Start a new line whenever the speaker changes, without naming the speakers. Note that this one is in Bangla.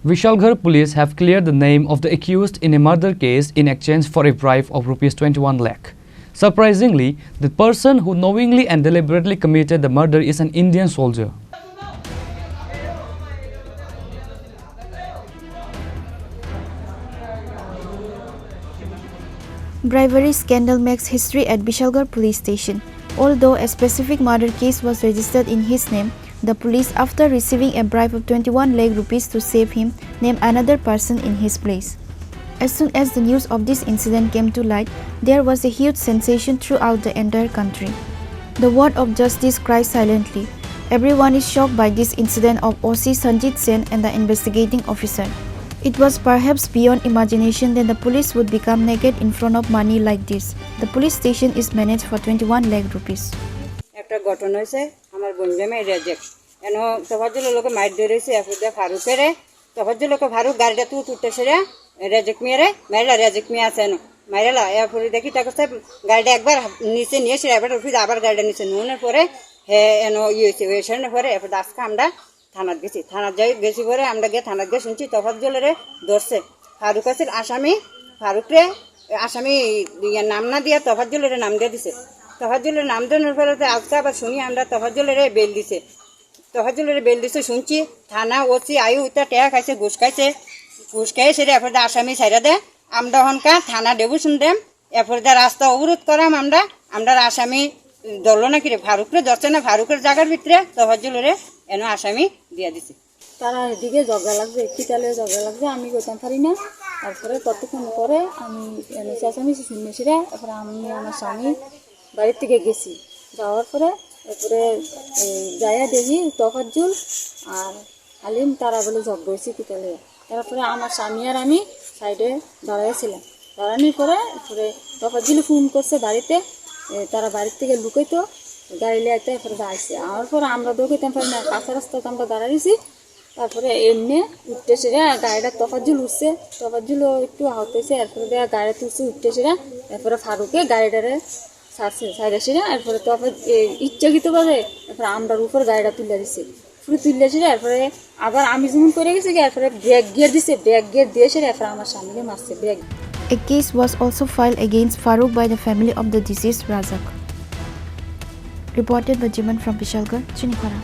Vishalgarh police have cleared the name of the accused in a murder case in exchange for a bribe of Rs 21 lakh. Surprisingly, the person who knowingly and deliberately committed the murder is an Indian soldier.
Bribery scandal makes history at Vishalgarh police station. Although a specific murder case was registered in his name, the police, after receiving a bribe of 21 lakh rupees to save him, named another person in his place. As soon as the news of this incident came to light, there was a huge sensation throughout the entire country. The word of justice cries silently. Everyone is shocked by this incident of OC Sanjit Sen and the investigating officer. It was perhaps beyond imagination that the police would become naked in front of money like this. The police station is managed for 21 lakh rupees.
একটা ঘটনা হয়েছে আমার বন্ধুমে রেজেক্ট এন তফাজ্জুল লোকে মাইর ধরেছে এফুদে ফারুকেরে তফাজ্জুল লোকে ফারুক গাড়িটা তুলতেছে রে রেজেক্ট মেরে মাইলা রেজেক্ট মে আছে মাইলা এরপরে দেখি তাকে গাড়িটা একবার নিচে নিয়ে এসে এবার উঠে আবার গাড়িটা নিচে নুনের পরে হে এন হয়েছে ওয়েশনের পরে এরপর আজকে আমরা থানাত গেছি থানাত যাই গেছি পরে আমরা গিয়ে থানাত গিয়ে শুনছি তফাজ্জুলেরে ধরছে ফারুক আছে আসামি ফারুকরে আসামি নাম না দিয়ে তফাজ্জুলের নাম দিয়ে দিছে তফাজ্জুলের নাম দেওয়ার পরে আজকে আবার শুনি আমরা তফাজ্জুলের বেল দিছে শুনছি থানা ওসি আয়ু উত্তর টেয়া খাইছে ঘুষ খাইয়ে সেটা এরপর আসামি ছাইরা দেয় আমরা হনকা থানা ডেবুশন দেম এরপর রাস্তা অবরোধ করাম আমরা আসামি ধরলো না কিরে ফারুকরে ধরছে না ফারুকের জায়গার ভিতরে তফাজ্জুলের এনে আসামি দিয়ে দিছে
তারা এদিকে ঝগড়া লাগবে কিতালে ঝগড়া লাগবে আমি করতাম পারি না তারপরে কতক্ষণ পরে আমি আসামি শুনেছিরা এরপরে আমি আমার স্বামী বাড়ির থেকে গেছি যাওয়ার পরে এরপরে যাইয়া দেখি তফাজ্জুল আর আলিম তারা বলে ঝগড়া হয়েছে কিতালে তারপরে আমার স্বামী আর আমি সাইডে দাঁড়াইছিলাম দাঁড়ানোর পরে এরপরে তফাজ্জুল ফোন করছে বাড়িতে তারা বাড়ির থেকে লুকাইতো গাড়ি লিয়াতে এরপরে আসছে আমার পরে আমরা দৌড়াইতাম পারি না কাঁচা রাস্তাতে আমরা দাঁড়াইছি তারপরে এমনি উঠতেছিরা গাড়িটা তফাজ্জুল উঠছে তফাজ্জুলও একটু আহত হয়েছে এরপরে দেওয়া গাড়ি তুলছে উঠতেছিরা এরপরে ফারুকে গাড়িটারে ছাড়ছে ছাড়াছিরা এরপরে তফাজ ইচ্ছাকৃতভাবে এরপরে আমরার উপর গাড়িটা তুলে দিচ্ছে পুরো তুললেছিরা এরপরে আবার আমি যেমন করে গেছি এরপরে ব্রেক গিয়ার দিছে ব্রেক গিয়ার দিয়েছে এরপরে আমার সামনে মারছে break.
A case was also filed against Farooq by the family of the deceased Razak. Reported by Jiman from Vishalgarh, Chinikhara.